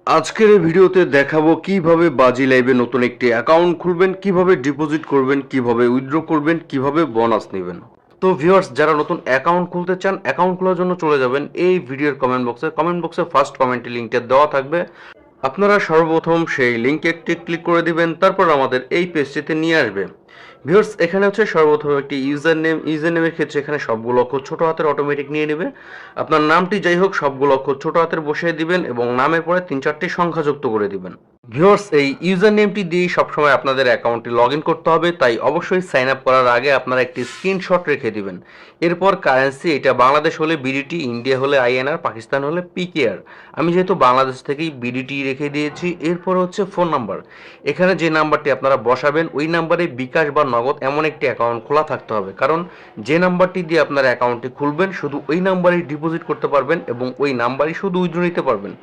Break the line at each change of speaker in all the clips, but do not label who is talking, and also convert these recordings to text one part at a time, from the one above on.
আজকের এই ভিডিওতে দেখাবো কিভাবে বাজি লাইভে নতুন একটি অ্যাকাউন্ট খুলবেন, কিভাবে ডিপোজিট করবেন, কিভাবে উইথড্র করবেন, কিভাবে বোনাস নেবেন। তো ভিউয়ার্স, যারা নতুন অ্যাকাউন্ট খুলতে চান, অ্যাকাউন্ট খোলার জন্য চলে যাবেন এই ভিডিওর কমেন্ট বক্সে ফার্স্ট কমেন্টে লিংকটা দেওয়া থাকবে। আপনারা সর্বপ্রথম সেই লিংকে একটি ক্লিক করে দিবেন, তারপর আমাদের এই পেজটিতে নিয়ে আসবে। ভিউয়ার্স, এখানে হচ্ছে সর্বপ্রথম একটি ইউজার নেমের ক্ষেত্রে এখানে সবগুলো অক্ষর ছোট হাতের অটোমেটিক নিয়ে নেবে। আপনার নামটি যাই হোক সবগুলো অক্ষর ছোট হাতের বসিয়ে দিবেন এবং নামের পরে 3-4টি সংখ্যা যুক্ত করে দিবেন। ভিউয়ার্স, এই ইউজার নেমটি দিয়ে সবসময় আপনাদের অ্যাকাউন্টটি লগ ইন করতে হবে, তাই অবশ্যই সাইন আপ করার আগে আপনারা একটি স্ক্রিনশট রেখে দিবেন। এরপর কারেন্সি, এটা বাংলাদেশ হলে বিডিটি, ইন্ডিয়া হলে আইএনআর, পাকিস্তান হলে পিকেআর। আমি যেহেতু বাংলাদেশ থেকেই বিডিটি রেখে দিয়েছি। এরপর হচ্ছে ফোন নাম্বার, এখানে যে নাম্বারটি আপনারা বসাবেন ওই নাম্বারে বিকাশ বা নগদ এমন একটি অ্যাকাউন্ট খোলা থাকতে হবে, কারণ যে নাম্বারটি দিয়ে আপনার অ্যাকাউন্টটি খুলবেন শুধু ওই নাম্বারেই ডিপোজিট করতে পারবেন এবং ওই নাম্বারই শুধু উইথড্র নিতে পারবেন।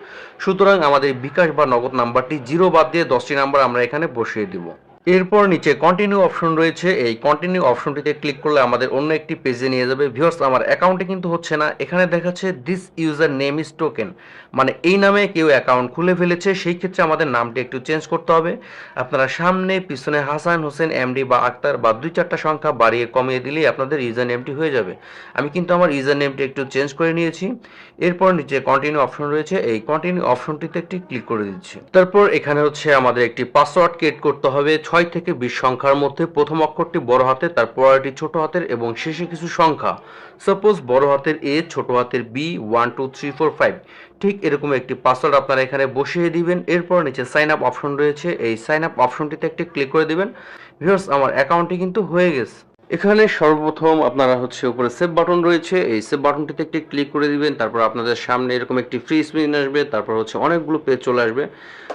সুতরাং আমাদের বিকাশ বা নগদ নাম্বারটি 0 বাদ দিয়ে 10টি নাম্বার আমরা এখানে বসিয়ে দিব। এরপর নিচে কন্টিনিউ অপশন রয়েছে, এই কন্টিনিউ অপশনটিতে ক্লিক করলে আমাদের অন্য একটি পেজে নিয়ে যাবে। ভিউয়ার্স, আমার অ্যাকাউন্টে কিন্তু হচ্ছে না, এখানে দেখাচ্ছে this user name is token, মানে এই নামে কেউ অ্যাকাউন্ট খুলে ফেলেছে। সেই ক্ষেত্রে আমাদের নামটি একটু চেঞ্জ করতে হবে। আপনারা সামনে পিছনে হাসান হোসেন এমডি বা আক্তার বা 2-4টা সংখ্যা বাড়িয়ে কমিয়ে দিলেই আপনাদের ইউজার নেমটি হয়ে যাবে। আমি কিন্তু আমার ইউজার নেমটি একটু চেঞ্জ করে নিয়েছি। এরপর নিচে কন্টিনিউ অপশন রয়েছে, এই কন্টিনিউ অপশনটিতে একটি ক্লিক করে দিচ্ছি। তারপর এখানে হচ্ছে আমাদের একটি পাসওয়ার্ড ক্রিয়েট করতে হবে 6 থেকে 20 সংখ্যার মধ্যে। প্রথম অক্ষরটি বড় হাতের, তারপরটি ছোট হাতের এবং শেষে কিছু সংখ্যা। সাপোজ বড় হাতের এ, ছোট হাতের বি, 1 2 3 4 5, ঠিক এরকম একটি পাসওয়ার্ড আপনারা এখানে বসিয়ে দিবেন। এরপর নিচে সাইন আপ অপশন রয়েছে, এই সাইন আপ অপশনটিতে একটি ক্লিক করে দিবেন। ভিউয়ার্স, আমার অ্যাকাউন্টটি কিন্তু হয়ে গেছে। এখানে সর্বপ্রথম আপনারা হচ্ছে উপরে সেভ বাটন রয়েছে, এই সেভ বাটনটিতে একটি ক্লিক করে দিবেন। তারপর আপনাদের সামনে এরকম একটি ফ্রি স্ক্রিন আসবে, তারপর হচ্ছে অনেকগুলো পেজ চলে আসবে।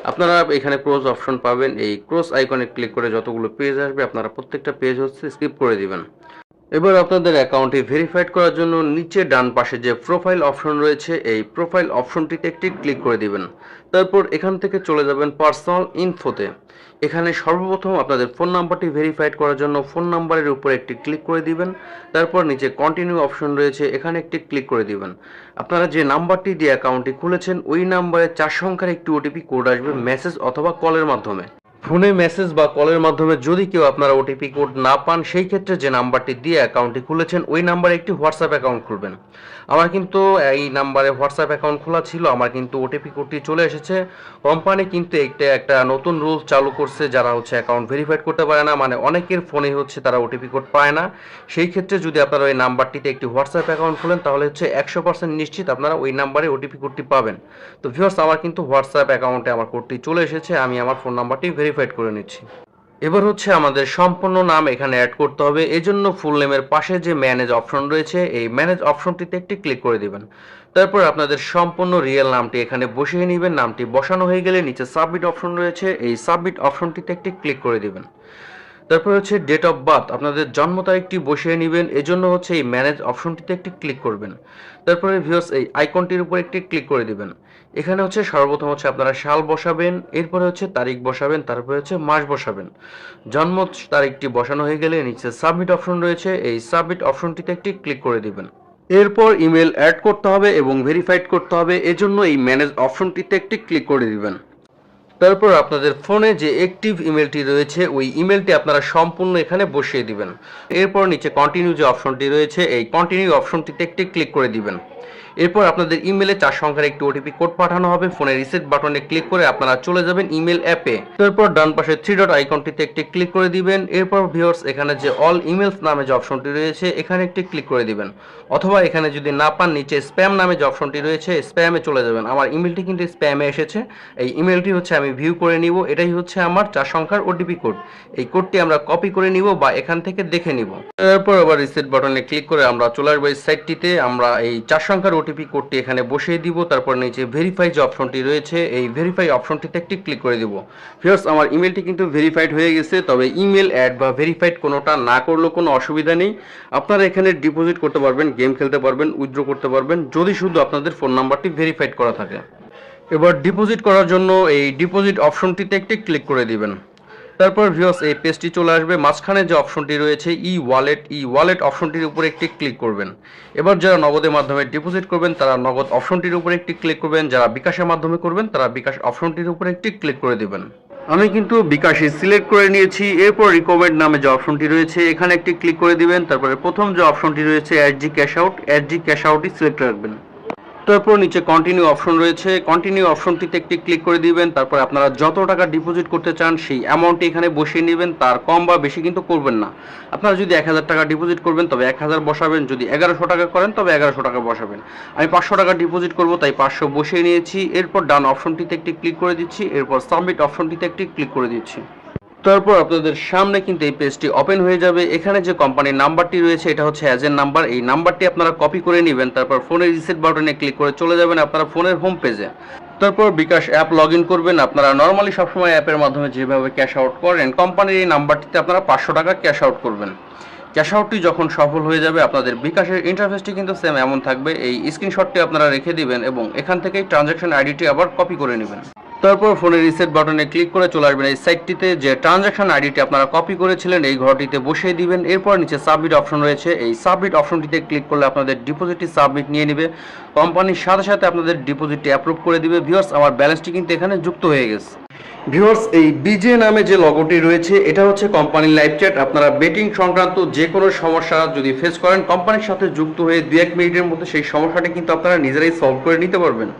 আপনারা এখানে ক্রস অপশন পাবেন, এই ক্রস আইকনে ক্লিক করে যতগুলো পেজ আসবে আপনারা প্রত্যেকটা পেজ হচ্ছে স্কিপ করে দিবেন। এবার আপনাদের অ্যাকাউন্টটি ভেরিফাইড করার জন্য নিচে ডান পাশে যে প্রোফাইল অপশন রয়েছে, এই প্রোফাইল অপশনটিতে একটি ক্লিক করে দিবেন। তারপর এখান থেকে চলে যাবেন পার্সোনাল ইনফোতে। এখানে সর্বপ্রথম আপনাদের ফোন নাম্বারটি ভেরিফাইড করার জন্য ফোন নাম্বারের উপরে একটি ক্লিক করে দিবেন। তারপর নিচে কন্টিনিউ অপশন রয়েছে, এখানে একটি ক্লিক করে দিবেন। আপনারা যে নাম্বারটি দিয়ে অ্যাকাউন্টটি খুলেছেন ওই নাম্বারে 4 সংখ্যার একটি ওটিপি কোড আসবে মেসেজ অথবা কলের মাধ্যমে। ফোনে মেসেজ বা কলের মাধ্যমে যদি কেউ আপনারা ওটিপি কোড না পান, সেই ক্ষেত্রে যে নাম্বারটি দিয়ে অ্যাকাউন্টটি খুলেছেন ওই নাম্বারে একটি হোয়াটসঅ্যাপ অ্যাকাউন্ট খুলবেন। আমার কিন্তু এই নাম্বারে হোয়াটসঅ্যাপ অ্যাকাউন্ট খোলা ছিল, আমার কিন্তু ওটিপি কোডটি চলে এসেছে। কোম্পানি কিন্তু একটা নতুন রুলস চালু করছে, যারা হচ্ছে অ্যাকাউন্ট ভেরিফাইড করতে পারে না, মানে অনেকের ফোনে হচ্ছে তারা ওটিপি কোড পায় না। সেই ক্ষেত্রে যদি আপনারা ওই নাম্বারটিতে একটি হোয়াটসঅ্যাপ অ্যাকাউন্ট খোলেন তাহলে হচ্ছে 100% নিশ্চিত আপনারা ওই নাম্বারে ওটিপি কোডটি পাবেন। তো ভিউয়ার্স, আমার কিন্তু হোয়াটসঅ্যাপ অ্যাকাউন্টে আমার কোডটি চলে এসেছে, আমি আমার ফোন নাম্বারটি ভেরিফাইড করে নিচ্ছি। এবার হচ্ছে আমাদের সম্পূর্ণ নাম এখানে অ্যাড করতে হবে। এজন্য ফুল নেমের পাশে যে ম্যানেজ অপশন রয়েছে এই ম্যানেজ অপশনটিতে একটি ক্লিক করে দিবেন। তারপর আপনাদের সম্পূর্ণ রিয়েল নামটি এখানে বসিয়ে নেবেন। নামটি বসানো হয়ে গেলে নিচে সাবমিট অপশন রয়েছে, এই সাবমিট অপশনটিতে একটি ক্লিক করে দিবেন। তারপর হচ্ছে ডেট অফ বার্থ, আপনাদের জন্ম তারিখটি বসিয়ে নেবেন। এজন্য হচ্ছে এই ম্যানেজ অপশনটিতে একটি ক্লিক করবেন। তারপরে ভিউয়ার্স, এই আইকনটির উপর একটি ক্লিক করে দিবেন। এখানে হচ্ছে সর্বপ্রথম হচ্ছে আপনারা সাল বসাবেন, এরপরে হচ্ছে তারিখ বসাবেন, তারপরে হচ্ছে মাস বসাবেন। জন্ম তারিখটি বসানো হয়ে গেলে নিচে সাবমিট অপশন রয়েছে, এই সাবমিট অপশনটিতে একটি ক্লিক করে দিবেন। এরপর ইমেল অ্যাড করতে হবে এবং ভেরিফাইড করতে হবে, এজন্য এই ম্যানেজ অপশনটিতে একটি ক্লিক করে দিবেন। তারপর আপনাদের ফোনে যে অ্যাক্টিভ ইমেলটি রয়েছে ওই ইমেলটি আপনারা সম্পূর্ণ এখানে বসিয়ে দিবেন। এরপর নিচে কন্টিনিউ যে অপশনটি রয়েছে এই কন্টিনিউ অপশনটিতে একটি ক্লিক করে দিবেন। এরপর আপনাদের ইমেলে 4 সংখ্যার একটি ওটিপি কোড পাঠানো হবে। ফোনে রিসেট বাটনে ক্লিক করে আপনারা চলে যাবেন ইমেল অ্যাপে। তারপর ডান পাশে 3 ডট আইকনটিতে একটি ক্লিক করে দিবেন। এরপর ভিউয়ার্স, এখানে যে অল ইমেলস নামে যে অপশনটি রয়েছে এখানে একটি ক্লিক করে দিবেন, অথবা এখানে যদি না পান নিচে স্প্যাম নামে যে অপশনটি রয়েছে স্প্যামে চলে যাবেন। আমার ইমেলটি কিন্তু স্প্যামে এসেছে, এই ইমেলটি হচ্ছে আমি ভিউ করে নিব। এটাই হচ্ছে আমার 4 সংখ্যার ওটিপি কোড। এই কোডটি আমরা কপি করে নিব বা এখান থেকে দেখে নিব। তারপর আবার রিসেট বাটনে ক্লিক করে আমরা চলে আসবো এই সাইটটিতে। আমরা এই 4 সংখ্যার ওটিপি কোডটি এখানে বসিয়ে দিব। তারপর নিচে ভেরিফাই যে অপশনটি রয়েছে এই ভেরিফাই অপশনটিতে একটি ক্লিক করে দিব। ভিউয়ার্স, আমার ইমেলটি কিন্তু ভেরিফাইড হয়ে গেছে, তবে ইমেল অ্যাড বা ভেরিফাইড কোনোটা না করলেও কোনো অসুবিধা নেই। আপনারা এখানে ডিপোজিট করতে পারবেন, গেম খেলতে পারবেন, উইথড্র করতে পারবেন, যদি শুধু আপনাদের ফোন নাম্বারটি ভেরিফাইড করা থাকে। এবার ডিপোজিট করার জন্য এই ডিপোজিট অপশনটিতে একটি ক্লিক করে দিবেন। তারপর ভিউয়ার্স এই পেজটি চলে আসবে, মাঝখানে যে অপশনটি রয়েছে ই ওয়ালেট অপশনটির উপরে একটি ক্লিক করবেন। এবার যারা নগদের মাধ্যমে ডিপোজিট করবেন তারা নগদ অপশনটির উপরে একটি ক্লিক করবেন, যারা বিকাশের মাধ্যমে করবেন তারা বিকাশ অপশনটির উপরে একটি ক্লিক করে দেবেন। আমি কিন্তু বিকাশে সিলেক্ট করে নিয়েছি। এরপর রিকমেন্ড নামে যে অপশনটি রয়েছে এখানে একটি ক্লিক করে দিবেন। তারপরে প্রথম যে অপশনটি রয়েছে এসডি ক্যাশ আউটই সিলেক্ট রাখবেন। তারপর নিচে কন্টিনিউ অপশন রয়েছে, কন্টিনিউ অপশনটিতে একটি ক্লিক করে দিবেন। তারপর আপনারা যত টাকা ডিপোজিট করতে চান সেই অ্যামাউন্টটি এখানে বসিয়ে নেবেন, তার কম বা বেশি কিন্তু করবেন না। আপনারা যদি 1000 টাকা ডিপোজিট করবেন তবে 1000 বসাবেন, যদি 1100 টাকা করেন তবে 1100 টাকা বসাবেন। আমি 500 টাকা ডিপোজিট করব তাই 500 বসিয়ে নিয়েছি। এরপর ডান অপশনটিতে একটি ক্লিক করে দিচ্ছি, এরপর সাবমিট অপশনটিতে একটি ক্লিক করে দিচ্ছি। তারপর আপনাদের সামনে কিন্তু এই পেজটি ওপেন হয়ে যাবে। এখানে যে কোম্পানির নাম্বারটি রয়েছে এটা হচ্ছে এজেন্ট নাম্বার, এই নাম্বারটি আপনারা কপি করে নেবেন। তারপর ফোনের রিসেট বাটনে ক্লিক করে চলে যাবেন আপনারা ফোনের হোম পেজে। তারপর বিকাশ অ্যাপ লগ ইন করবেন। আপনারা নর্মালি সবসময় অ্যাপের মাধ্যমে যেভাবে ক্যাশ আউট করেন কোম্পানির এই নাম্বারটিতে আপনারা 500 টাকা ক্যাশ আউট করবেন। ক্যাশ আউটটি যখন সফল হয়ে যাবে আপনাদের বিকাশের ইন্টারফেসটি কিন্তু সেম এমন থাকবে। এই স্ক্রিনশটটি আপনারা রেখে দিবেন এবং এখান থেকেই ট্রানজ্যাকশন আইডিটি আবার কপি করে নেবেন। তারপর ফোনের রিসেট বাটনে ক্লিক করে চলে আসবেন এই সাইটটিতে, যে ট্রানজ্যাকশন আইডিটি আপনারা কপি করেছিলেন এই ঘরটিতে বসিয়ে দিবেন। এরপর নিচে সাবমিট অপশন রয়েছে, এই সাবমিট অপশনটিতে ক্লিক করলে আপনাদের ডিপোজিটটি সাবমিট নিয়ে নেবে। কোম্পানির সাথে সাথে আপনাদের ডিপোজিটটি অ্যাপ্রুভ করে দিবে। ভিউয়ার্স আমার ব্যালেন্সটি কিন্তু এখানে যুক্ত হয়ে গেছে। ভিউয়ার্স এই বিজে নামে যে লগোটি রয়েছে এটা হচ্ছে কোম্পানির লাইভ চ্যাট। আপনারা বেটিং সংক্রান্ত যে কোনো সমস্যা যদি ফেস করেন কোম্পানির সাথে যুক্ত হয়ে 2-1 মিনিটের মধ্যে সেই সমস্যাটি কিন্তু আপনারা নিজেরাই সলভ করে নিতে পারবেন।